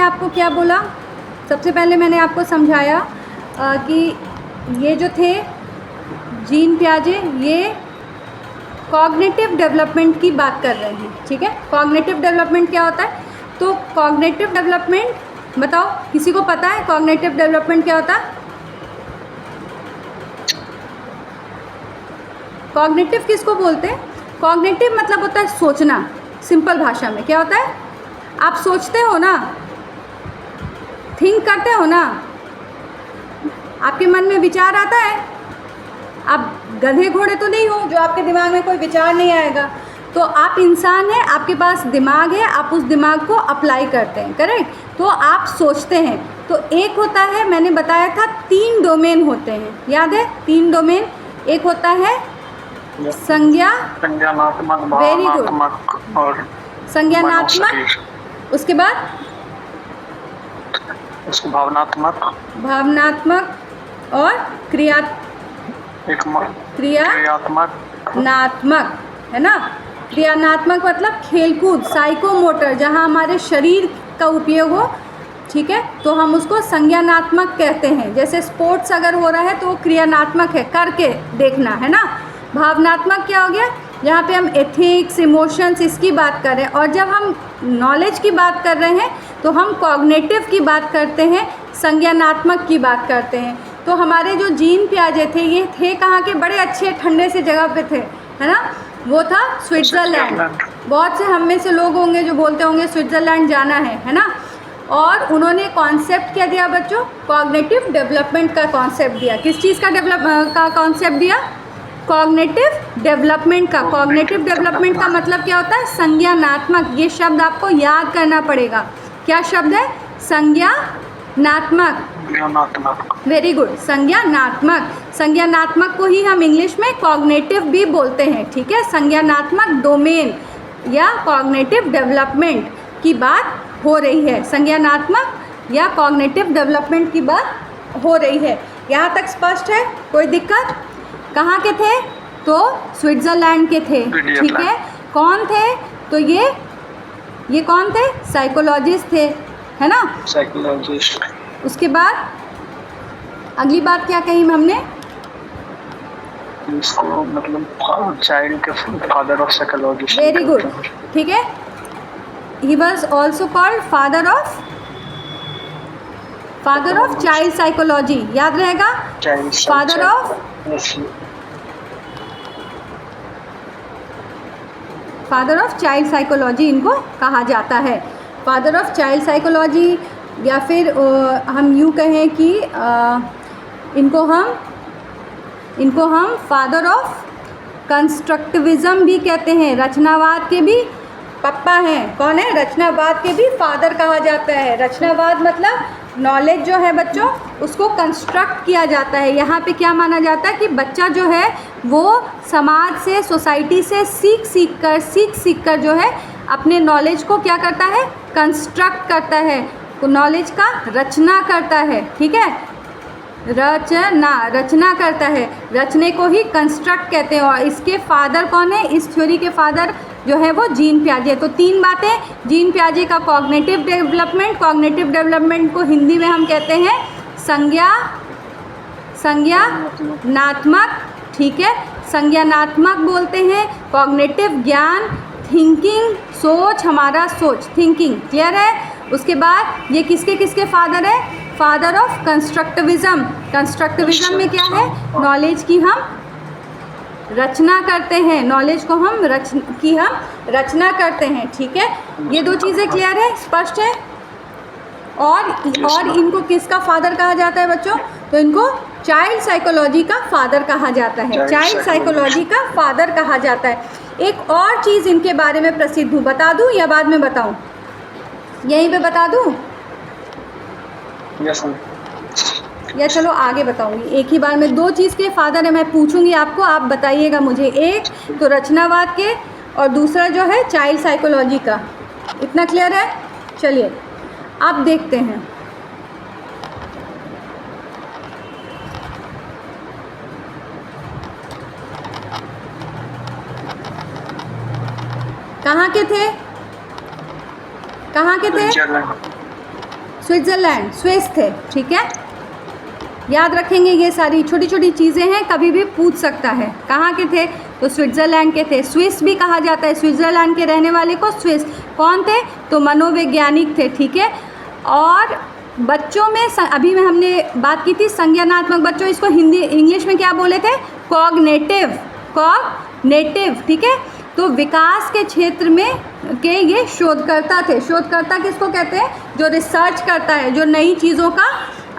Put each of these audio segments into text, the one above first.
आपको क्या बोला, सबसे पहले मैंने आपको समझाया कि ये जो थे जीन पियाजे, ये कॉग्निटिव डेवलपमेंट की बात कर रहे हैं, ठीक है। कॉग्निटिव डेवलपमेंट क्या होता है? तो कॉग्निटिव डेवलपमेंट बताओ, किसी को पता है कॉग्निटिव डेवलपमेंट क्या होता है? कॉग्निटिव किसको बोलते हैं? कॉग्निटिव मतलब होता है सोचना। सिंपल भाषा में क्या होता है? आप सोचते हो ना, थिंक करते हो ना, आपके मन में विचार आता है। आप गधे घोड़े तो नहीं हो जो आपके दिमाग में कोई विचार नहीं आएगा। तो आप इंसान हैं, आपके पास दिमाग है, आप उस दिमाग को अप्लाई करते हैं, करेक्ट। तो आप सोचते हैं। तो एक होता है, मैंने बताया था 3 डोमेन होते हैं, याद है? 3 डोमेन। एक होता है संज्ञा, संज्ञानात्मक, वेरी गुड, भावनात्मक और संज्ञानात्मक, उसके बाद उसको भावनात्मक और क्रियात्मक, है ना। क्रियात्मक मतलब खेलकूद, साइकोमोटर, जहाँ हमारे शरीर का उपयोग हो, ठीक है, तो हम उसको संज्ञानात्मक कहते हैं। जैसे स्पोर्ट्स अगर हो रहा है तो वो क्रियात्मक है, करके देखना, है ना। भावनात्मक क्या हो गया? जहाँ पे हम एथिक्स, इमोशंस, इसकी बात कर रहे हैं। और जब हम नॉलेज की बात कर रहे हैं तो हम कॉग्निटिव की बात करते हैं, संज्ञानात्मक की बात करते हैं। तो हमारे जो जीन पियाजे थे, ये थे कहाँ के? बड़े अच्छे ठंडे से जगह पे थे, है ना। वो था स्विट्ज़रलैंड। बहुत से हम में से लोग होंगे जो बोलते होंगे स्विट्ज़रलैंड जाना है ना। और उन्होंने कॉन्सेप्ट क्या दिया बच्चों? कॉग्निटिव डेवलपमेंट का कॉन्सेप्ट दिया। किस चीज़ का कॉन्सेप्ट दिया? कॉग्निटिव डेवलपमेंट का। कॉग्निटिव डेवलपमेंट का मतलब क्या होता है? संज्ञानात्मक। ये शब्द आपको याद करना पड़ेगा। क्या शब्द है? संज्ञानात्मक। वेरी गुड, संज्ञानात्मक। संज्ञानात्मक को ही हम इंग्लिश में कॉग्निटिव भी बोलते हैं, ठीक है। संज्ञानात्मक डोमेन या कॉग्निटिव डेवलपमेंट की बात हो रही है। संज्ञानात्मक या कॉग्निटिव डेवलपमेंट की बात हो रही है। यहाँ तक स्पष्ट है? कोई दिक्कत? कहाँ के थे? तो स्विट्ज़रलैंड के थे, ठीक है। कौन थे? तो ये कौन थे? साइकोलॉजिस्ट थे, है ना, साइकोलॉजिस्ट। उसके बाद अगली बात क्या कही हमने? इसको मतलब चाइल्ड के father of psychology. Very good, ठीक है। He was also called father of child psychology. याद रहेगा? फादर ऑफ चाइल्ड साइकोलॉजी इनको कहा जाता है। फादर ऑफ चाइल्ड साइकोलॉजी, या फिर हम यूँ कहें कि इनको हम फादर ऑफ कंस्ट्रक्टिविज़म भी कहते हैं। रचनावाद के भी पप्पा हैं। कौन है? रचनावाद के भी फादर कहा जाता है। रचनावाद मतलब नॉलेज जो है बच्चों, उसको कंस्ट्रक्ट किया जाता है। यहाँ पे क्या माना जाता है कि बच्चा जो है वो समाज से, सोसाइटी से सीख कर जो है अपने नॉलेज को क्या करता है? कंस्ट्रक्ट करता है, नॉलेज का रचना करता है, ठीक है। रचना करता है, रचने को ही कंस्ट्रक्ट कहते हैं। और इसके फादर कौन है? इस थ्योरी के फादर जो है वो जीन पियाजे। तो 3 बातें। जीन पियाजे का कॉग्निटिव डेवलपमेंट को हिंदी में हम कहते हैं संज्ञानात्मक, ठीक है, संज्ञानात्मक बोलते हैं। कॉग्निटिव ज्ञान, थिंकिंग, सोच, हमारा सोच, थिंकिंग, क्लियर है। उसके बाद ये किसके फादर है? Father of कंस्ट्रक्टिविज़म। कंस्ट्रक्टिविज़म में क्या है? नॉलेज की हम रचना करते हैं, नॉलेज को हम रचना करते हैं, ठीक है। ये 2 चीज़ें क्लियर है, स्पष्ट है। और इनको किसका फादर कहा जाता है बच्चों? तो इनको चाइल्ड साइकोलॉजी का फादर कहा जाता है। चाइल्ड साइकोलॉजी का फादर कहा जाता है। एक और चीज़ इनके बारे में प्रसिद्ध हूँ, बता दूँ या बाद में बताऊँ? यहीं पे बता दूँ या चलो आगे बताऊंगी? एक ही बार में 2 चीज़ के फादर है, मैं पूछूंगी आपको, आप बताइएगा मुझे। एक तो रचनावाद के और दूसरा जो है चाइल्ड साइकोलॉजी का। इतना क्लियर है? चलिए अब देखते हैं। कहाँ के थे? स्विट्ज़रलैंड, स्विस थे, ठीक है। याद रखेंगे, ये सारी छोटी छोटी चीज़ें हैं, कभी भी पूछ सकता है। कहाँ के थे? तो स्विट्ज़रलैंड के थे। स्विस भी कहा जाता है, स्विट्ज़रलैंड के रहने वाले को स्विस। कौन थे? तो मनोवैज्ञानिक थे, ठीक है। और बच्चों में अभी में हमने बात की थी संज्ञानात्मक बच्चों, इसको हिंदी इंग्लिश में क्या बोले थे? कॉग्निटिव, कॉग्निटिव, ठीक है। तो विकास के क्षेत्र में के ये शोधकर्ता थे। शोधकर्ता किसको कहते हैं? जो रिसर्च करता है, जो नई चीज़ों का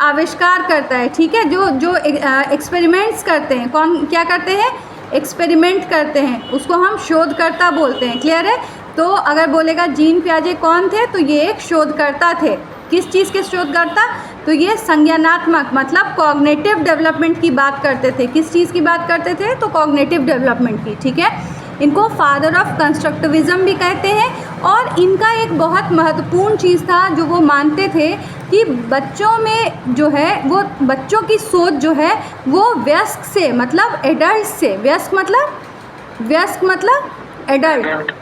आविष्कार करता है, ठीक है। जो एक्सपेरिमेंट्स करते हैं। कौन क्या करते हैं? एक्सपेरिमेंट करते हैं, उसको हम शोधकर्ता बोलते हैं। क्लियर है? तो अगर बोलेगा जीन पियाजे कौन थे, तो ये एक शोधकर्ता थे। किस चीज़ के शोधकर्ता? तो ये संज्ञानात्मक मतलब कॉग्निटिव डेवलपमेंट की बात करते थे। किस चीज़ की बात करते थे? तो कॉग्निटिव डेवलपमेंट की, ठीक है। इनको फादर ऑफ कंस्ट्रक्टिविज़म भी कहते हैं। और इनका एक बहुत महत्वपूर्ण चीज़ था जो वो मानते थे कि बच्चों में जो है वो बच्चों की सोच जो है वो वयस्क से मतलब एडल्ट से, वयस्क मतलब एडल्ट,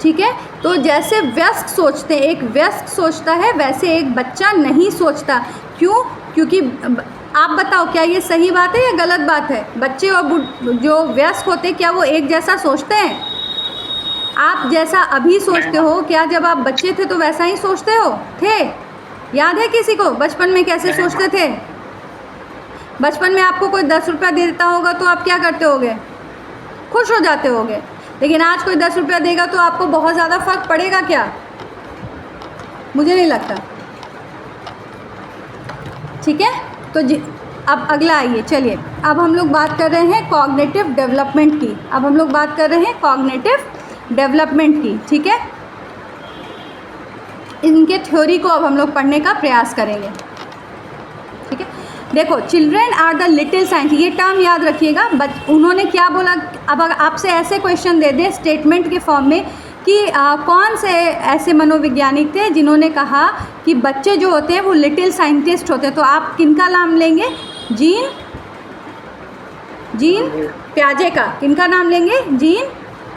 ठीक है। तो जैसे वयस्क सोचते हैं, एक वयस्क सोचता है, वैसे एक बच्चा नहीं सोचता। क्यों? क्योंकि आप बताओ क्या ये सही बात है या गलत बात है? बच्चे और जो वयस्क होते हैं क्या वो एक जैसा सोचते हैं? आप जैसा अभी सोचते हो, क्या जब आप बच्चे थे तो वैसा ही सोचते हो थे? याद है किसी को बचपन में कैसे सोचते थे? बचपन में आपको कोई 10 रुपया दे देता होगा तो आप क्या करते होगे? खुश हो जाते होगे। लेकिन आज कोई 10 रुपया देगा तो आपको बहुत ज़्यादा फ़र्क पड़ेगा क्या? मुझे नहीं लगता, ठीक है। तो अब अगला आइए, चलिए अब हम लोग बात कर रहे हैं कॉग्निटिव डेवलपमेंट की। अब हम लोग बात कर रहे हैं कॉग्निटिव डेवलपमेंट की, ठीक है। इनके थ्योरी को अब हम लोग पढ़ने का प्रयास करेंगे, ठीक है। देखो, children are the little science, ये टर्म याद रखिएगा। उन्होंने क्या बोला? अब अगर आपसे ऐसे क्वेश्चन दे दे स्टेटमेंट के फॉर्म में कि कौन से ऐसे मनोवैज्ञानिक थे जिन्होंने कहा कि बच्चे जो होते हैं वो लिटिल साइंटिस्ट होते हैं, तो आप किनका नाम लेंगे? जीन पियाजे का। किनका नाम लेंगे? जीन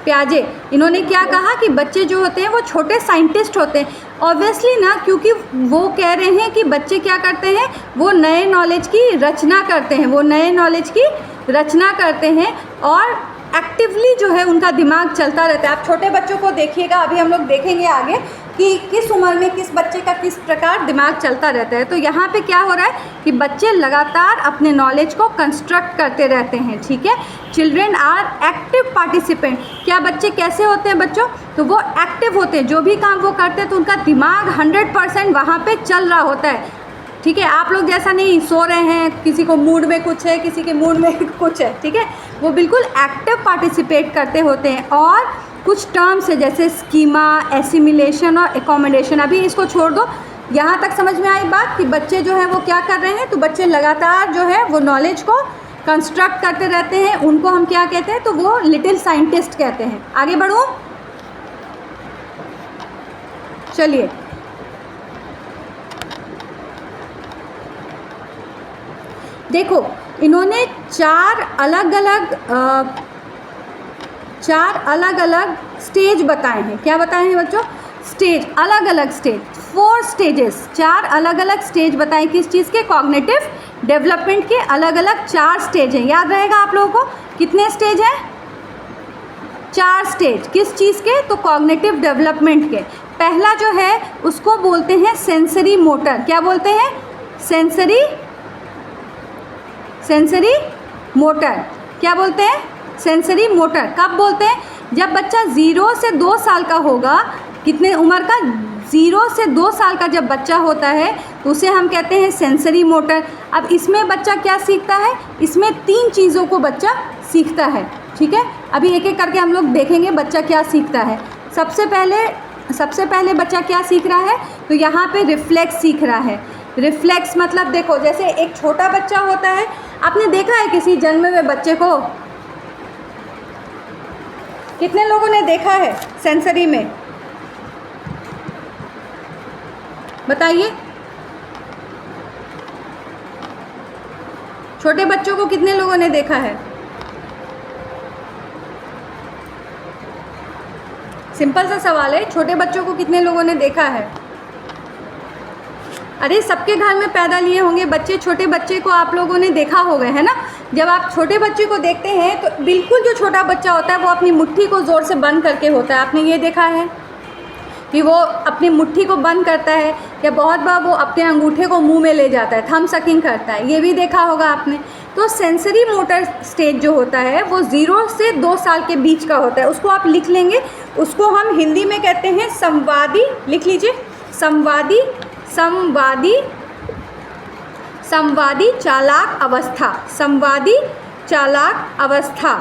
पियाजे। इन्होंने क्या कहा कि बच्चे जो होते हैं वो छोटे साइंटिस्ट होते हैं। ऑब्वियसली ना, क्योंकि वो कह रहे हैं कि बच्चे क्या करते हैं? वो नए नॉलेज की रचना करते हैं, वो नए नॉलेज की रचना करते हैं और एक्टिवली जो है उनका दिमाग चलता रहता है। आप छोटे बच्चों को देखिएगा, अभी हम लोग देखेंगे आगे कि किस उम्र में किस बच्चे का किस प्रकार दिमाग चलता रहता है। तो यहाँ पे क्या हो रहा है कि बच्चे लगातार अपने नॉलेज को कंस्ट्रक्ट करते रहते हैं, ठीक है। Children are active participant. क्या बच्चे कैसे होते हैं बच्चों? तो वो एक्टिव होते हैं, जो भी काम वो करते हैं तो उनका दिमाग 100% वहाँ पे चल रहा होता है, ठीक है। आप लोग जैसा नहीं सो रहे हैं, किसी को मूड में कुछ है, किसी के मूड में कुछ है, ठीक है। वो बिल्कुल एक्टिव पार्टिसिपेट करते होते हैं। और कुछ टर्म्स है जैसे स्कीमा, एसिमिलेशन और एकोमोडेशन। अभी इसको छोड़ दो, यहाँ तक समझ में आई बात कि बच्चे जो है वो क्या कर रहे हैं? तो बच्चे लगातार जो है वो नॉलेज को कंस्ट्रक्ट करते रहते हैं। उनको हम क्या कहते हैं? तो वो लिटिल साइंटिस्ट कहते हैं। आगे बढ़ूँ, चलिए। देखो, इन्होंने चार अलग अलग स्टेज बताए हैं। क्या बताए हैं बच्चों? स्टेज, अलग अलग स्टेज, 4 स्टेजेस, 4 अलग अलग स्टेज बताए। किस चीज़ के? कॉग्निटिव डेवलपमेंट के अलग अलग 4 स्टेज हैं। याद रहेगा आप लोगों को? कितने स्टेज हैं? 4 स्टेज। किस चीज़ के? तो कॉग्निटिव डेवलपमेंट के। पहला जो है उसको बोलते हैं सेंसरी मोटर। क्या बोलते हैं? Sensory motor. क्या बोलते हैं? Sensory motor. कब बोलते हैं? जब बच्चा 0 से 2 साल का होगा। कितने उम्र का? 0 से 2 साल का जब बच्चा होता है तो उसे हम कहते हैं सेंसरी मोटर। अब इसमें बच्चा क्या सीखता है? इसमें 3 चीज़ों को बच्चा सीखता है, ठीक है। अभी एक एक करके हम लोग देखेंगे बच्चा क्या सीखता है। सबसे पहले बच्चा क्या सीख रहा है? तो यहाँ पे रिफ्लेक्स सीख रहा है। रिफ्लेक्स मतलब देखो, जैसे एक छोटा बच्चा होता है, आपने देखा है किसी जन्मे हुए बच्चे को? कितने लोगों ने देखा है सेंसरी में? बताइए, छोटे बच्चों को कितने लोगों ने देखा है? सिंपल सा सवाल है, छोटे बच्चों को कितने लोगों ने देखा है? अरे सबके घर में पैदा लिए होंगे बच्चे, छोटे बच्चे को आप लोगों ने देखा होगा, है ना। जब आप छोटे बच्चे को देखते हैं तो बिल्कुल जो छोटा बच्चा होता है वो अपनी मुट्ठी को ज़ोर से बंद करके होता है, आपने ये देखा है कि वो अपनी मुट्ठी को बंद करता है, या बहुत बार वो अपने अंगूठे को मुंह में ले जाता है, थंब सकिंग करता है, ये भी देखा होगा आपने। तो सेंसरी मोटर स्टेज जो होता है वो 0 से 2 साल के बीच का होता है। उसको आप लिख लेंगे, उसको हम हिंदी में कहते हैं संवादी, लिख लीजिए, संवादी, संवादी, संवादी चालाक अवस्था, संवादी चालाक अवस्था,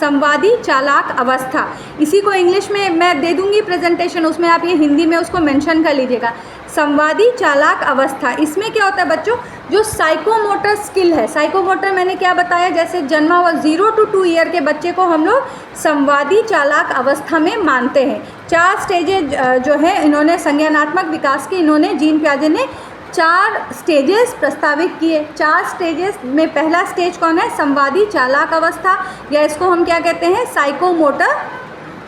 संवादी चालाक अवस्था। इसी को इंग्लिश में मैं दे दूंगी प्रेजेंटेशन, उसमें आप ये हिंदी में उसको मेंशन कर लीजिएगा, संवादी चालाक अवस्था। इसमें क्या होता है बच्चों, जो साइकोमोटर स्किल है, साइकोमोटर मैंने क्या बताया, जैसे जन्मा हुआ 0 to 2 ईयर के बच्चे को हम लोग संवादी चालाक अवस्था में मानते हैं। 4 स्टेजेज जो है इन्होंने संज्ञानात्मक विकास की, इन्होंने जीन पियाजे ने 4 स्टेजेस प्रस्तावित किए। 4 स्टेजेस में पहला स्टेज कौन है, संवादी चालाक अवस्था, या इसको हम क्या कहते हैं, साइकोमोटर,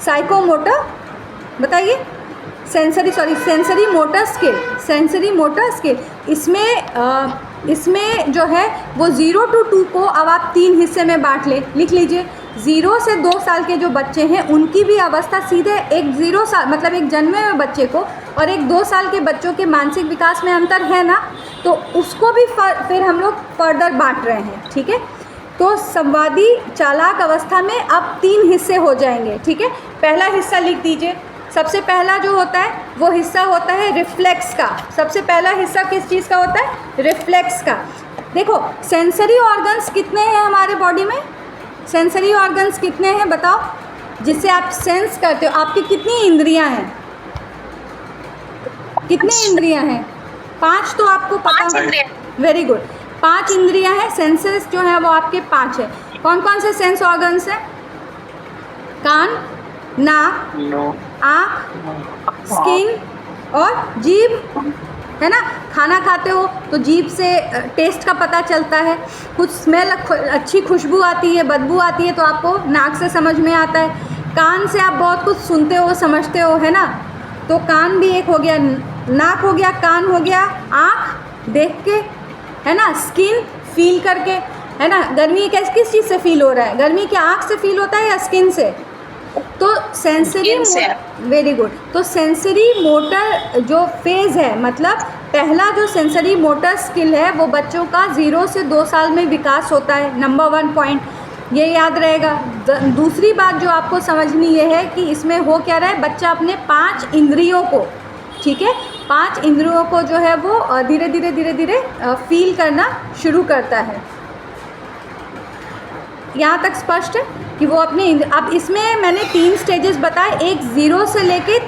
साइकोमोटर बताइए, sensory motor skill, sensory motor skill. इसमें जो है वो 0 to 2 को अब आप 3 हिस्से में बांट लिख लीजिए। 0 से 2 साल के जो बच्चे हैं उनकी भी अवस्था सीधे एक 0 साल मतलब एक जन्मे हुए बच्चे को और एक 2 साल के बच्चों के मानसिक विकास में अंतर है ना, तो उसको भी फिर हम लोग फर्दर बांट रहे हैं, ठीक है। तो संवादी चालाक अवस्था में अब 3 हिस्से हो जाएंगे, ठीक है। पहला हिस्सा लिख दीजिए, सबसे पहला जो होता है वो हिस्सा होता है रिफ्लेक्स का। सबसे पहला हिस्सा किस चीज़ का होता है, रिफ्लेक्स का। देखो सेंसरी ऑर्गन्स कितने हैं हमारे बॉडी में, सेंसरी ऑर्गन्स कितने हैं बताओ, जिससे आप सेंस करते हो। आपकी कितनी इंद्रियां हैं, कितनी इंद्रियां हैं, 5 तो आपको पता है, वेरी गुड, 5 इंद्रियां हैं। सेंसेस जो है वो आपके 5 है। कौन कौन से सेंस ऑर्गन्स हैं, कान, नाक, आँख, स्किन और जीभ, है ना। खाना खाते हो तो जीभ से टेस्ट का पता चलता है, कुछ स्मेल अच्छी खुशबू आती है, बदबू आती है तो आपको नाक से समझ में आता है। कान से आप बहुत कुछ सुनते हो, समझते हो, है ना, तो कान भी एक हो गया, नाक हो गया, कान हो गया, आँख देख के, है ना, स्किन फील करके, है ना। गर्मी किस चीज़ से फील हो रहा है, गर्मी क्या आँख से फील होता है या स्किन से, तो सेंसरी, वेरी गुड। तो सेंसरी मोटर जो फेज़ है, मतलब पहला जो सेंसरी मोटर स्किल है वो बच्चों का 0 से 2 साल में विकास होता है, नंबर 1 पॉइंट, ये याद रहेगा। दूसरी बात जो आपको समझनी ये है कि इसमें हो क्या रहा है, बच्चा अपने 5 इंद्रियों को, ठीक है, 5 इंद्रियों को जो है वो धीरे धीरे फील करना शुरू करता है। यहाँ तक स्पष्ट है कि वो अपने अब इसमें मैंने 3 स्टेजेस बताए, एक 0 से लेके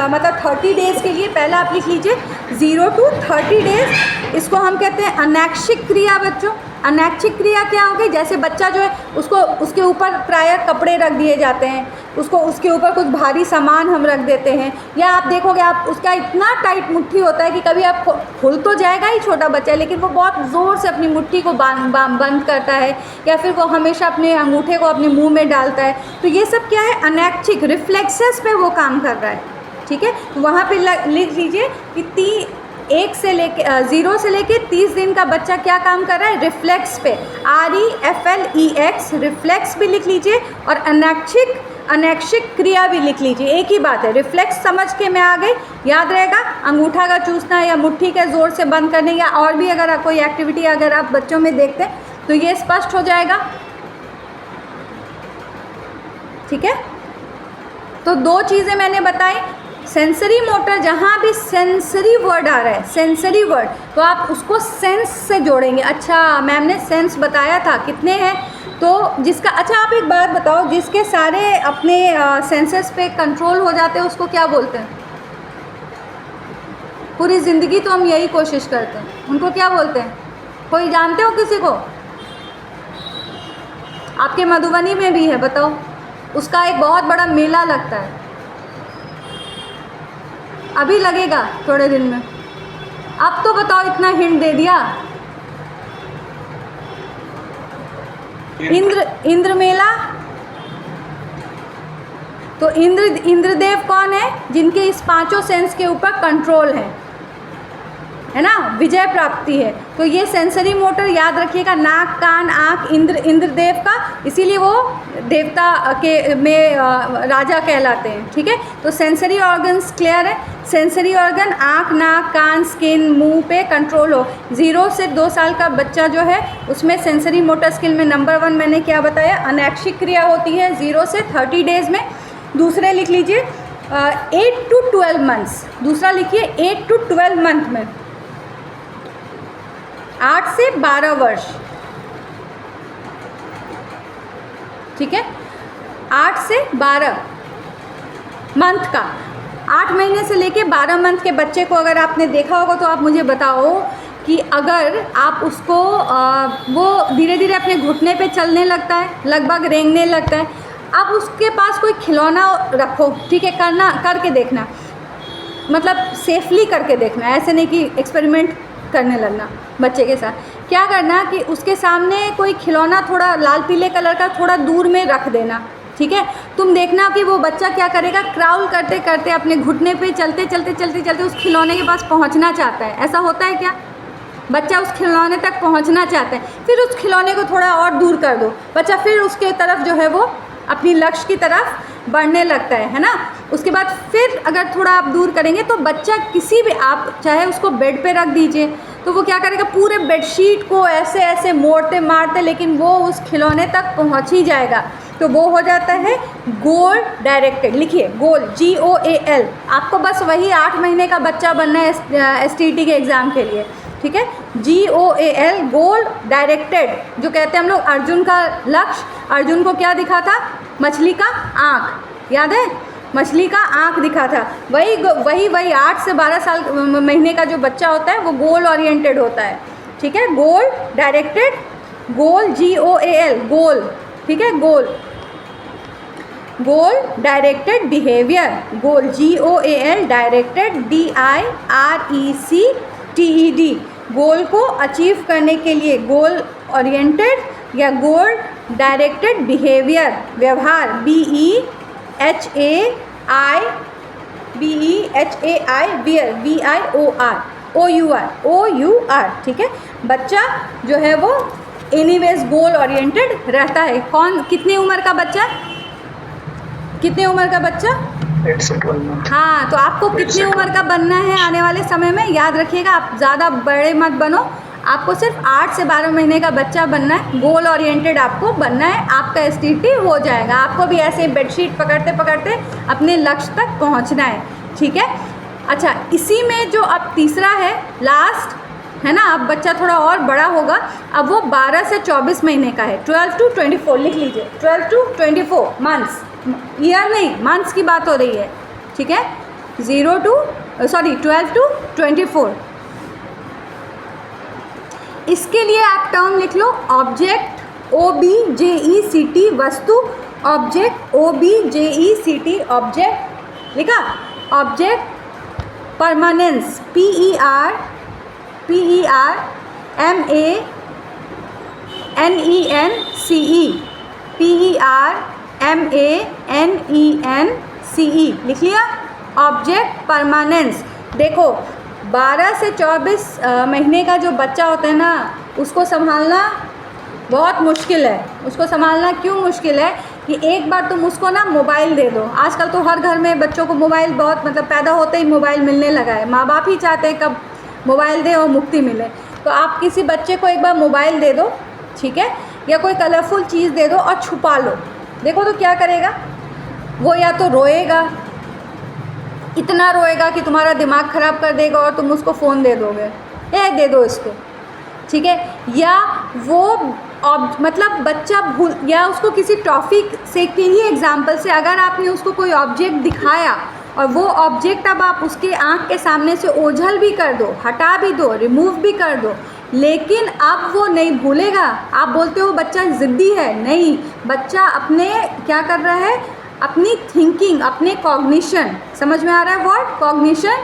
मतलब 30 डेज़ के लिए। पहला आप लिख लीजिए 0 to 30 डेज़, इसको हम कहते हैं अनैच्छिक क्रिया। बच्चों अनैच्छिक क्रिया क्या होगी, जैसे बच्चा जो है उसको उसके ऊपर प्रायः कपड़े रख दिए जाते हैं, उसको उसके ऊपर कुछ भारी सामान हम रख देते हैं, या आप देखोगे आप उसका इतना टाइट मुट्ठी होता है कि कभी आप खुल तो जाएगा ही छोटा बच्चा, लेकिन वो बहुत ज़ोर से अपनी मुट्ठी को बंद करता है, या फिर वो हमेशा अपने अंगूठे को अपने मुंह में डालता है। तो ये सब क्या है, अनैच्छिक रिफ्लेक्सेस पे वो काम कर रहा है, ठीक है। तो वहाँ पे लिख लीजिए कि 0 से लेके 30 दिन का बच्चा क्या काम कर रहा है, रिफ्लेक्स पे, REFLEX, रिफ्लेक्स भी लिख लीजिए और अनैच्छिक क्रिया भी लिख लीजिए, एक ही बात है। रिफ्लेक्स समझ के मैं आ गई, याद रहेगा, अंगूठा का चूसना या मुट्ठी के ज़ोर से बंद करने, या और भी अगर कोई एक्टिविटी अगर आप बच्चों में देखते हैं तो ये स्पष्ट हो जाएगा, ठीक है। तो 2 चीज़ें मैंने बताई, सेंसरी मोटर, जहाँ भी सेंसरी वर्ड आ रहा है, सेंसरी वर्ड, तो आप उसको सेंस से जोड़ेंगे। अच्छा मैम ने सेंस बताया था, कितने हैं, तो जिसका, अच्छा आप एक बात बताओ, जिसके सारे अपने सेंसेस पे कंट्रोल हो जाते हैं उसको क्या बोलते हैं, पूरी ज़िंदगी तो हम यही कोशिश करते हैं, उनको क्या बोलते हैं, कोई जानते हो किसी को, आपके मधुबनी में भी है, बताओ, उसका एक बहुत बड़ा मेला लगता है, अभी लगेगा थोड़े दिन में, अब तो बताओ, इतना हिंट दे दिया। इंद्र मेला, तो इंद्रदेव कौन है, जिनके इस 5 सेंस के ऊपर कंट्रोल है, है ना, विजय प्राप्ति है। तो ये सेंसरी मोटर याद रखिएगा, नाक, कान, आँख, इंद्रदेव का, इसीलिए वो देवता के में राजा कहलाते हैं। ठीक है, तो सेंसरी ऑर्गन्स क्लियर है। सेंसरी ऑर्गन आँख, नाक, कान, स्किन, मुंह पे कंट्रोल हो। 0 से 2 साल का बच्चा जो है उसमें सेंसरी मोटर स्किल में नंबर 1 मैंने क्या बताया, अनैक्षिक क्रिया होती है 0 से 30 डेज़ में। दूसरे लिख लीजिए 8 to 12 मंथ्स, दूसरा लिखिए 8 to 12 मंथ में, 8 से 12 वर्ष। ठीक है, 8 से 12 मंथ का, 8 महीने से लेके 12 मंथ के बच्चे को अगर आपने देखा होगा तो आप मुझे बताओ कि अगर आप उसको वो धीरे धीरे अपने घुटने पे चलने लगता है, लगभग रेंगने लगता है, आप उसके पास कोई खिलौना रखो, ठीक है, करके देखना, मतलब सेफली करके देखना, ऐसे नहीं कि एक्सपेरिमेंट करने लगना बच्चे के साथ। क्या करना कि उसके सामने कोई खिलौना थोड़ा लाल पीले कलर का थोड़ा दूर में रख देना। ठीक है, तुम देखना कि वो बच्चा क्या करेगा, क्राउल करते करते अपने घुटने पे चलते चलते उस खिलौने के पास पहुंचना चाहता है। ऐसा होता है क्या, बच्चा उस खिलौने तक पहुंचना चाहता है, फिर उस खिलौने को थोड़ा और दूर कर दो, बच्चा फिर उसके तरफ जो है वो अपनी लक्ष्य की तरफ बढ़ने लगता है ना। उसके बाद फिर अगर थोड़ा आप दूर करेंगे तो बच्चा किसी भी, आप चाहे उसको बेड पे रख दीजिए तो वो क्या करेगा, पूरे बेडशीट को ऐसे ऐसे मोड़ते मारते, लेकिन वो उस खिलौने तक पहुंच ही जाएगा। तो वो हो जाता है गोल डायरेक्टेड। लिखिए गोल, GOAL। आपको बस वही 8 महीने का बच्चा बनना है STT के एग्ज़ाम के लिए। ठीक है, GOAL, गोल डायरेक्टेड। जो कहते हैं हम लोग अर्जुन का लक्ष्य, अर्जुन को क्या दिखा था, मछली का आँख, याद है, मछली का आँख दिखा था। वही 8 से 12 साल महीने का जो बच्चा होता है वो गोल ओरिएंटेड होता है। ठीक है, गोल डायरेक्टेड, गोल GOAL, गोल। ठीक है, गोल डायरेक्टेड बिहेवियर, गोल GOAL डायरेक्टेड DIRECTED, गोल को अचीव करने के लिए गोल ओरिएंटेड या गोल डायरेक्टेड बिहेवियर, व्यवहार, BEHAI, ठीक है, बच्चा जो है वो एनीवेज गोल ओरिएंटेड रहता है। कौन, कितनी उम्र का बच्चा, कितने उम्र का बच्चा, 8 से 12 मंथ। हाँ, तो आपको कितनी उम्र का बनना है आने वाले समय में, याद रखिएगा, आप ज़्यादा बड़े मत बनो, आपको सिर्फ 8 से 12 महीने का बच्चा बनना है, गोल ओरिएंटेड आपको बनना है, आपका STT हो जाएगा। आपको भी ऐसे बेडशीट पकड़ते पकड़ते अपने लक्ष्य तक पहुंचना है। ठीक है, अच्छा, इसी में जो अब तीसरा है, लास्ट है ना, अब बच्चा थोड़ा और बड़ा होगा, अब वो 12 से 24 महीने का है, 12 to 24, लिख लीजिए 12 to 24 मंथ्स, ईयर नहीं, मंथ्स की बात हो रही है। ठीक है, 12 to 24। इसके लिए आप टर्म लिख लो, ऑब्जेक्ट, OBJECT, वस्तु, ऑब्जेक्ट, OBJECT, ऑब्जेक्ट, लिखा, ऑब्जेक्ट, परमानेंस, PERMANENCE, लिख लिया, ऑब्जेक्ट परमानेंस। देखो 12 से 24 महीने का जो बच्चा होता है ना, उसको संभालना बहुत मुश्किल है। उसको संभालना क्यों मुश्किल है कि एक बार तुम उसको ना मोबाइल दे दो, आजकल तो हर घर में बच्चों को मोबाइल बहुत, मतलब पैदा होते ही मोबाइल मिलने लगा है, माँ बाप ही चाहते हैं कब मोबाइल दे और मुक्ति मिले। तो आप किसी बच्चे को एक बार मोबाइल दे दो, ठीक है, या कोई कलरफुल चीज़ दे दो और छुपा लो, देखो तो क्या करेगा वो, या तो रोएगा, इतना रोएगा कि तुम्हारा दिमाग ख़राब कर देगा और तुम उसको फ़ोन दे दोगे, दे दो इसको, ठीक है, या वो मतलब बच्चा भूल, या उसको किसी टॉपिक से के ही एग्जाम्पल से अगर आपने उसको कोई ऑब्जेक्ट दिखाया और वो ऑब्जेक्ट अब आप उसके आँख के सामने से ओझल भी कर दो, हटा भी दो, रिमूव भी कर दो, लेकिन अब वो नहीं भूलेगा। आप बोलते हो बच्चा ज़िद्दी है, नहीं, बच्चा अपने क्या कर रहा है, अपनी थिंकिंग, अपने कॉग्निशन, समझ में आ रहा है वर्ड कॉग्निशन,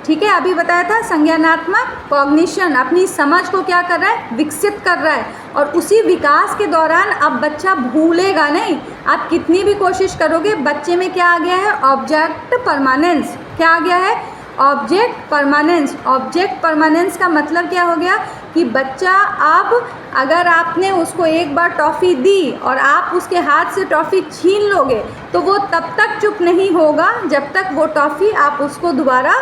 ठीक है, अभी बताया था संज्ञानात्मक, कॉग्निशन, अपनी समझ को क्या कर रहा है, विकसित कर रहा है, और उसी विकास के दौरान अब बच्चा भूलेगा नहीं। आप कितनी भी कोशिश करोगे, बच्चे में क्या आ गया है, ऑब्जेक्ट परमानेंस, क्या आ गया है, ऑब्जेक्ट परमानेंस। ऑब्जेक्ट परमानेंस का मतलब क्या हो गया कि बच्चा अब अगर आपने उसको एक बार टॉफ़ी दी और आप उसके हाथ से टॉफ़ी छीन लोगे तो वो तब तक चुप नहीं होगा जब तक वो टॉफ़ी आप उसको दोबारा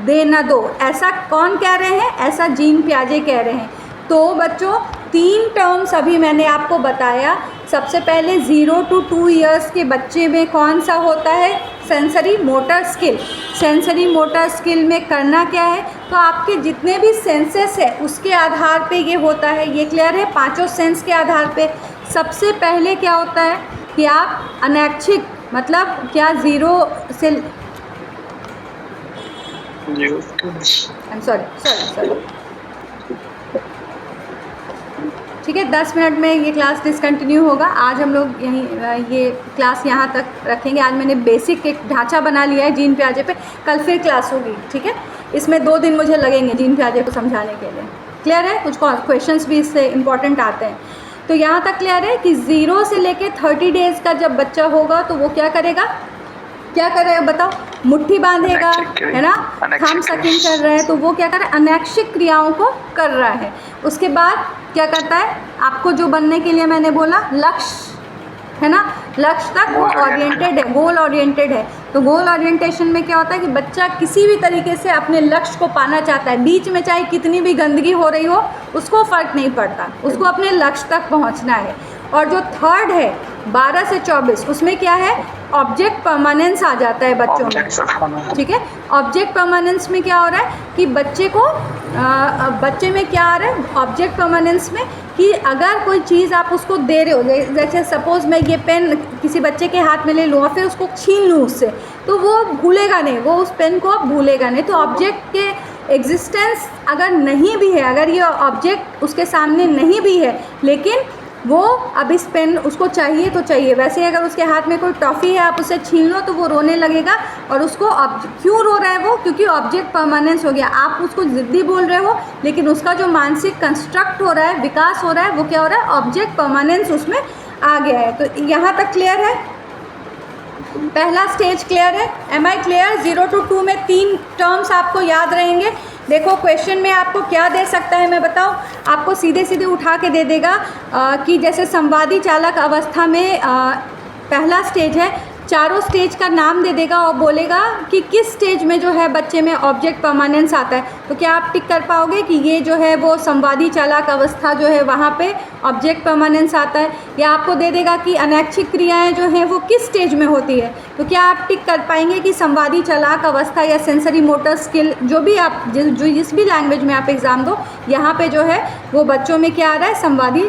दे ना दो। ऐसा कौन कह रहे हैं? ऐसा जीन पियाजे कह रहे हैं। तो बच्चों 3 टर्म्स अभी मैंने आपको बताया। सबसे पहले 0 to 2 इयर्स के बच्चे में कौन सा होता है? Sensory motor skill. Sensory motor skill में करना क्या है? तो आपके जितने भी सेंसेस है उसके आधार पे ये होता है। ये क्लियर है? पांचों सेंस के आधार पे सबसे पहले क्या होता है कि आप अनैच्छिक मतलब क्या 0 से सॉरी ठीक है, 10 मिनट में ये क्लास डिसकंटिन्यू होगा। आज हम लोग ये क्लास यहाँ तक रखेंगे। आज मैंने बेसिक एक ढांचा बना लिया है जीन पियाजे पे, कल फिर क्लास होगी। ठीक है, इसमें 2 दिन मुझे लगेंगे जीन पियाजे को समझाने के लिए। क्लियर है? कुछ क्वेश्चंस भी इससे इम्पॉर्टेंट आते हैं। तो यहाँ तक क्लियर है कि 0 से लेके 30 डेज़ का जब बच्चा होगा तो वो क्या करेगा? क्या करेगा बताओ? मुट्ठी बांधेगा, है ना, थंब सकिंग कर रहा है, तो वो क्या कर रहा है? अनैच्छिक क्रियाओं को कर रहा है। उसके बाद क्या करता है? आपको जो बनने के लिए मैंने बोला लक्ष्य, है ना, लक्ष्य तक वो ओरिएंटेड है, गोल ओरिएंटेड है। तो गोल ओरिएंटेशन में क्या होता है कि बच्चा किसी भी तरीके से अपने लक्ष्य को पाना चाहता है। बीच में चाहे कितनी भी गंदगी हो रही हो उसको फ़र्क नहीं पड़ता, उसको अपने लक्ष्य तक पहुंचना है। और जो थर्ड है 12 से 24, उसमें क्या है? ऑब्जेक्ट परमानेंस आ जाता है बच्चों में। ठीक है, ऑब्जेक्ट परमानेंस में क्या हो रहा है कि बच्चे को बच्चे में क्या आ रहा है ऑब्जेक्ट परमानेंस में कि अगर कोई चीज़ आप उसको दे रहे हो, जैसे सपोज़ मैं ये पेन किसी बच्चे के हाथ में ले लूँ और फिर उसको छीन लूँ उससे, तो वो भूलेगा नहीं, वो उस पेन को अब भूलेगा नहीं। तो ऑब्जेक्ट के एग्जिस्टेंस अगर नहीं भी है, अगर ये ऑब्जेक्ट उसके सामने नहीं भी है, लेकिन वो अब इस पेन उसको चाहिए तो चाहिए। वैसे ही अगर उसके हाथ में कोई टॉफ़ी है, आप उसे छीन लो तो वो रोने लगेगा। और उसको क्यों रो रहा है वो? क्योंकि ऑब्जेक्ट परमानेंस हो गया। आप उसको ज़िद्दी बोल रहे हो, लेकिन उसका जो मानसिक कंस्ट्रक्ट हो रहा है, विकास हो रहा है, वो क्या हो रहा है? ऑब्जेक्ट परमानेंस उसमें आ गया है। तो यहाँ तक क्लियर है? पहला स्टेज क्लियर है? Am I clear? 0 to 2 में 3 टर्म्स आपको याद रहेंगे। देखो क्वेश्चन में आपको क्या दे सकता है मैं बताऊं? आपको सीधे सीधे उठा के दे देगा कि जैसे संवादी चालक अवस्था में पहला स्टेज है, चारों स्टेज का नाम दे देगा और बोलेगा कि किस स्टेज में जो है बच्चे में ऑब्जेक्ट परमानेंस आता है। तो क्या आप टिक कर पाओगे कि ये जो है वो संवादी चालक अवस्था जो है वहाँ पे ऑब्जेक्ट परमानेंस आता है? या आपको दे देगा कि अनैच्छिक क्रियाएं जो हैं वो किस स्टेज में होती है? तो क्या आप टिक कर पाएंगे कि संवादी चालक अवस्था या सेंसरी मोटर स्किल, जो भी आप जिस भी लैंग्वेज में आप एग्ज़ाम दो, यहाँ पे जो है वो बच्चों में क्या आ रहा है? संवादी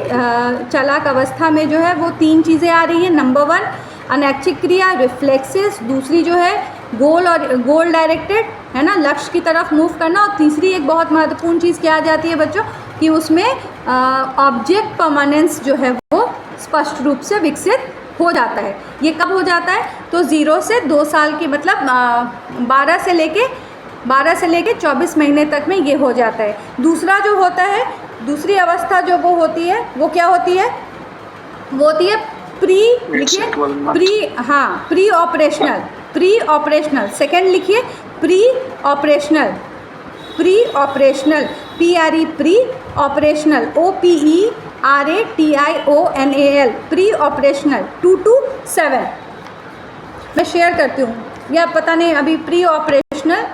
चालक अवस्था में जो है वो 3 चीज़ें आ रही हैं। नंबर 1 अनैच्छिक क्रिया रिफ्लेक्सेस, दूसरी जो है गोल डायरेक्टेड, है ना, लक्ष्य की तरफ मूव करना, और तीसरी एक बहुत महत्वपूर्ण चीज़ क्या आ जाती है बच्चों कि उसमें ऑब्जेक्ट परमानेंस जो है वो स्पष्ट रूप से विकसित हो जाता है। ये कब हो जाता है? तो 0 से 2 साल की मतलब 12 से लेके 24 महीने तक में ये हो जाता है। दूसरा जो होता है, दूसरी अवस्था जो वो होती है वो क्या होती है? वो होती है प्री, लिखिए प्री ऑपरेशनल। सेकेंड लिखिए pre operational, PRE pre operational, OPERATIONAL, pre operational 2 to 7। मैं शेयर करती हूँ, या पता नहीं अभी प्री ऑपरेशनल,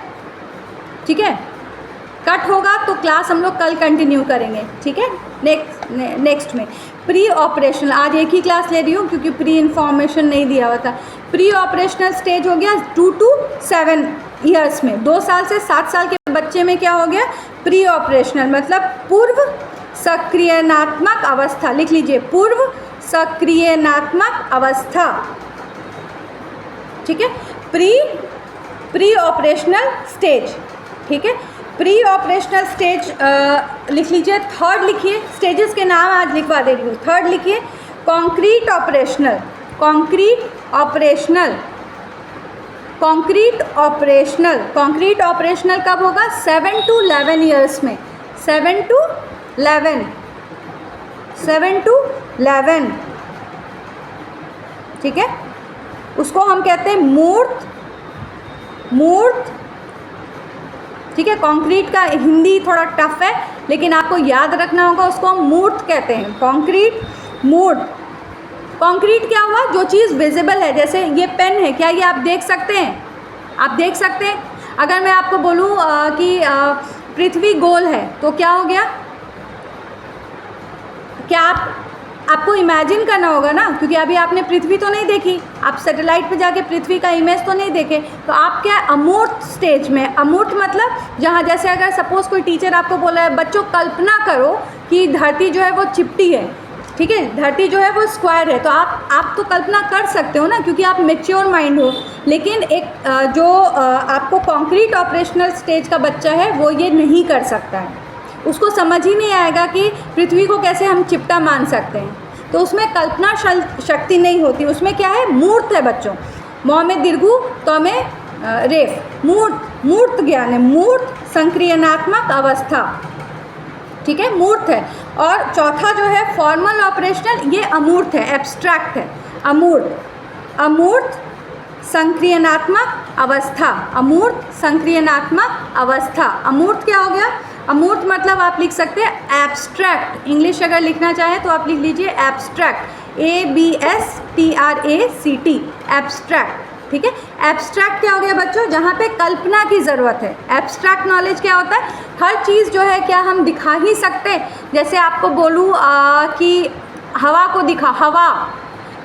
ठीक है, कट होगा तो क्लास हम लोग कल कंटिन्यू करेंगे। ठीक है, नेक्स्ट में प्री ऑपरेशनल, आज एक ही क्लास ले रही हूँ क्योंकि प्री इन्फॉर्मेशन नहीं दिया हुआ था। प्री ऑपरेशनल स्टेज हो गया 2 to 7 ईयर्स में, 2 साल से 7 साल के बच्चे में क्या हो गया? प्री ऑपरेशनल मतलब पूर्व सक्रियनात्मक अवस्था। लिख लीजिए, पूर्व सक्रियनात्मक अवस्था। ठीक है, प्री ऑपरेशनल स्टेज। ठीक है, प्री ऑपरेशनल स्टेज लिख लीजिए। थर्ड लिखिए, स्टेजेस के नाम आज लिखवा दे रही हूँ। थर्ड लिखिए कॉन्क्रीट ऑपरेशनल कब होगा? 7 to 11 ईयर्स में, 7 to 11। ठीक है, उसको हम कहते हैं मूर्त ठीक है। कंक्रीट का हिंदी थोड़ा टफ है, लेकिन आपको याद रखना होगा, उसको हम मूर्त कहते हैं, कंक्रीट मूर्त। कंक्रीट क्या हुआ? जो चीज़ विजिबल है, जैसे ये पेन है, क्या ये आप देख सकते हैं? आप देख सकते हैं? अगर मैं आपको बोलूँ कि पृथ्वी गोल है तो क्या हो गया? क्या आपको इमेजिन करना होगा ना, क्योंकि अभी आपने पृथ्वी तो नहीं देखी, आप सैटेलाइट पे जाके पृथ्वी का इमेज तो नहीं देखे, तो आप क्या अमूर्त स्टेज में, अमूर्त मतलब जहाँ, जैसे अगर सपोज़ कोई टीचर आपको बोला है बच्चों कल्पना करो कि धरती जो है वो चिपटी है, ठीक है, धरती जो है वो स्क्वायर है, तो आप तो कल्पना कर सकते हो ना, क्योंकि आप मैच्योर माइंड हो। लेकिन एक जो आपको कॉन्क्रीट ऑपरेशनल स्टेज का बच्चा है वो ये नहीं कर सकता है, उसको समझ ही नहीं आएगा कि पृथ्वी को कैसे हम चिपटा मान सकते हैं, तो उसमें कल्पना शक्ति नहीं होती, उसमें क्या है? मूर्त है बच्चों। मौ में दीर्घु, तो में रेफ, मूर्त, मूर्त ज्ञान है, मूर्त संक्रियनात्मक अवस्था, ठीक है, मूर्त है। और चौथा जो है फॉर्मल ऑपरेशनल, ये अमूर्त है, एब्स्ट्रैक्ट है, अमूर्त, अमूर्त संक्रियनात्मक अवस्था, अमूर्त संक्रियनात्मक अवस्था। अमूर्त क्या हो गया? अमूर्त मतलब आप लिख सकते हैं एब्स्ट्रैक्ट, इंग्लिश अगर लिखना चाहें तो आप लिख लीजिए एब्स्ट्रैक्ट, ABSTRACT, एब्स्ट्रैक्ट, ठीक है। एब्स्ट्रैक्ट क्या हो गया बच्चों? जहाँ पे कल्पना की ज़रूरत है। एब्स्ट्रैक्ट नॉलेज क्या होता है? हर चीज़ जो है क्या हम दिखा ही सकते? जैसे आपको बोलूँ कि हवा को दिखा, हवा,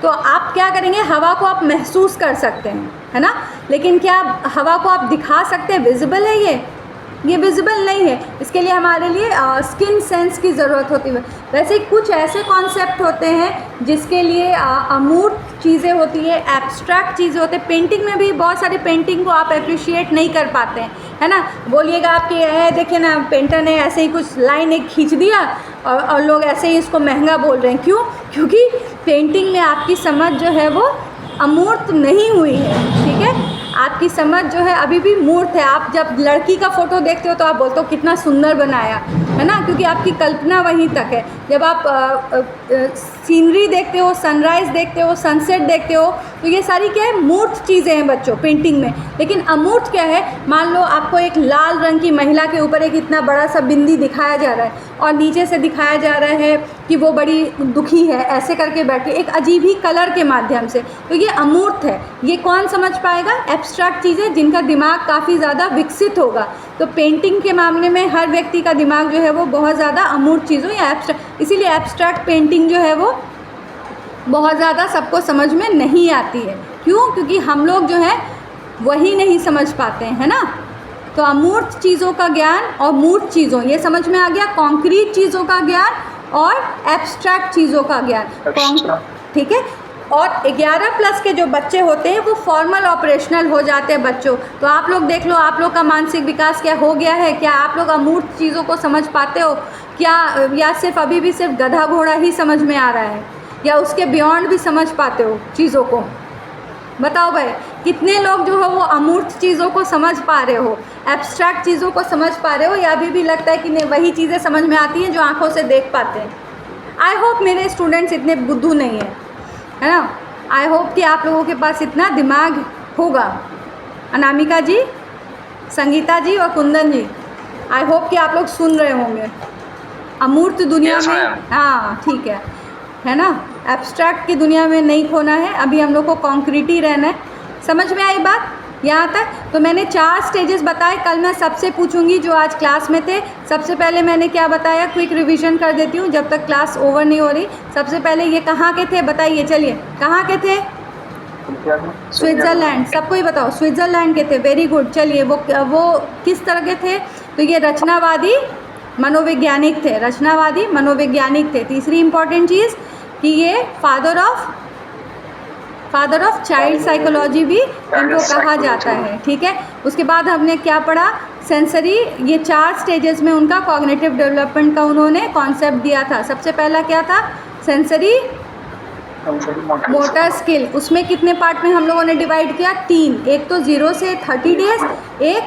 तो आप क्या करेंगे? हवा को आप महसूस कर सकते हैं, है ना, लेकिन क्या हवा को आप दिखा सकते हैं? विजिबल है ये विजिबल नहीं है, इसके लिए हमारे लिए स्किन सेंस की ज़रूरत होती है। वैसे कुछ ऐसे कॉन्सेप्ट होते हैं जिसके लिए अमूर्त चीज़ें होती है, एब्स्ट्रैक्ट चीज़ें होती है। पेंटिंग में भी बहुत सारे पेंटिंग को आप अप्रिशिएट नहीं कर पाते हैं, है ना। बोलिएगा आपके है, देखिए ना पेंटर ने ऐसे ही कुछ लाइन एक खींच दिया और लोग ऐसे ही इसको महंगा बोल रहे हैं। क्यों? क्योंकि पेंटिंग में आपकी समझ जो है वो अमूर्त नहीं हुई है, ठीक है, आपकी समझ जो है अभी भी मूर्त है। आप जब लड़की का फ़ोटो देखते हो तो आप बोलते हो कितना सुंदर बनाया, है ना, क्योंकि आपकी कल्पना वहीं तक है। जब आप सीनरी देखते हो, सनराइज़ देखते हो, सनसेट देखते हो, तो ये सारी क्या है? मूर्त चीज़ें हैं बच्चों पेंटिंग में। लेकिन अमूर्त क्या है? मान लो आपको एक लाल रंग की महिला के ऊपर एक इतना बड़ा सा बिंदी दिखाया जा रहा है और नीचे से दिखाया जा रहा है कि वो बड़ी दुखी है, ऐसे करके बैठी, एक अजीब ही कलर के माध्यम से, तो ये अमूर्त है। ये कौन समझ पाएगा? एब्स्ट्रैक्ट चीज़ें जिनका दिमाग काफ़ी ज़्यादा विकसित होगा। तो पेंटिंग के मामले में हर व्यक्ति का दिमाग जो है वो बहुत ज़्यादा अमूर्त चीज़ों या एब्स्ट्रैक्ट, इसीलिए एब्स्ट्रैक्ट पेंटिंग जो है वो बहुत ज़्यादा सबको समझ में नहीं आती है। क्यों? क्योंकि हम लोग जो है वही नहीं समझ पाते हैं, है ना। तो अमूर्त चीज़ों का ज्ञान और मूर्त चीज़ों, ये समझ में आ गया, कॉन्क्रीट चीज़ों का ज्ञान और एब्स्ट्रैक्ट चीज़ों का ज्ञान, ठीक है। और 11+ के जो बच्चे होते हैं वो फॉर्मल ऑपरेशनल हो जाते हैं बच्चों। तो आप लोग देख लो, आप लोग का मानसिक विकास क्या हो गया है? क्या आप लोग अमूर्त चीज़ों को समझ पाते हो क्या, या सिर्फ अभी भी सिर्फ गधा घोड़ा ही समझ में आ रहा है, या उसके बियॉन्ड भी समझ पाते हो चीज़ों को? बताओ भाई, कितने लोग जो है वो अमूर्त चीज़ों को समझ पा रहे हो, एब्स्ट्रैक्ट चीज़ों को समझ पा रहे हो, या अभी भी लगता है कि नहीं वही चीज़ें समझ में आती हैं जो आँखों से देख पाते हैं? आई होप मेरे स्टूडेंट्स इतने बुद्धू नहीं है ना। आई होप कि आप लोगों के पास इतना दिमाग होगा। अनामिका जी, संगीता जी और कुंदन जी, आई होप कि आप लोग सुन रहे होंगे। अमूर्त दुनिया में, हाँ ठीक है ना, एब्स्ट्रैक्ट की दुनिया में नहीं खोना है, अभी हम लोग को कॉन्क्रीट ही रहना है। समझ में आई बात यहाँ तक? तो मैंने 4 स्टेजेस बताए, कल मैं सबसे पूछूंगी जो आज क्लास में थे। सबसे पहले मैंने क्या बताया, क्विक रिवीजन कर देती हूँ जब तक क्लास ओवर नहीं हो रही। सबसे पहले ये कहाँ के थे बताइए, चलिए कहाँ के थे? स्विट्ज़रलैंड, सबको ही बताओ, स्विट्ज़रलैंड के थे, वेरी गुड। चलिए वो किस तरह के थे? तो ये रचनावादी मनोवैज्ञानिक थे, रचनावादी मनोवैज्ञानिक थे। तीसरी इंपॉर्टेंट चीज़ कि ये फादर ऑफ चाइल्ड साइकोलॉजी भी इनको कहा जाता है, ठीक है। उसके बाद हमने क्या पढ़ा? सेंसरी, ये 4 स्टेजेस में उनका कॉग्निटिव डेवलपमेंट का उन्होंने कॉन्सेप्ट दिया था। सबसे पहला क्या था? Sensory motor skill. उसमें कितने पार्ट में हम लोगों ने डिवाइड किया? 3। एक तो 0 से 30 डेज, एक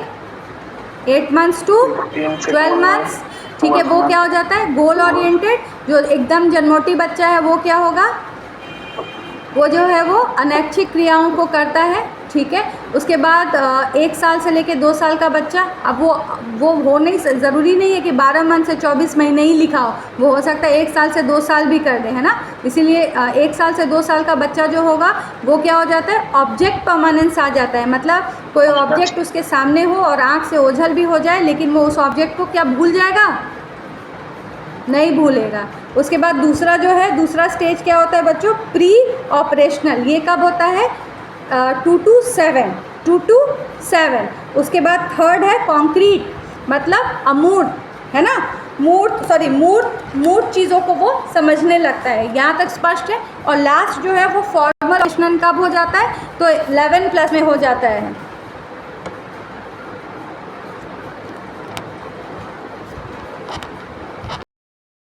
8 मंथ्स टू 12 मंथ्स, ठीक है। वो क्या हो जाता है? Goal oriented. जो एकदम जन्मोटी बच्चा है वो क्या होगा? वो जो है वो अनैच्छिक क्रियाओं को करता है, ठीक है। उसके बाद 1 साल से लेके 2 साल का बच्चा, अब वो हो नहीं, ज़रूरी नहीं है कि 12 मंथ से 24 महीने ही लिखा हो सकता है 1 साल से 2 साल भी कर दे, है ना। इसीलिए 1 साल से 2 साल का बच्चा जो होगा वो क्या हो जाता है, ऑब्जेक्ट परमानेंस आ जाता है। मतलब कोई ऑब्जेक्ट उसके सामने हो और आँख से ओझल भी हो जाए, लेकिन वो उस ऑब्जेक्ट को क्या भूल जाएगा, नहीं भूलेगा। उसके बाद दूसरा जो है, दूसरा स्टेज क्या होता है बच्चों, प्री ऑपरेशनल। ये कब होता है, 2 to 7। उसके बाद थर्ड है कॉन्क्रीट, मतलब अमूर्त, है ना, मूर्त चीज़ों को वो समझने लगता है। यहाँ तक स्पष्ट है। और लास्ट जो है वो फॉर्मल ऑपरेशनल कब हो जाता है, तो 11+ में हो जाता है।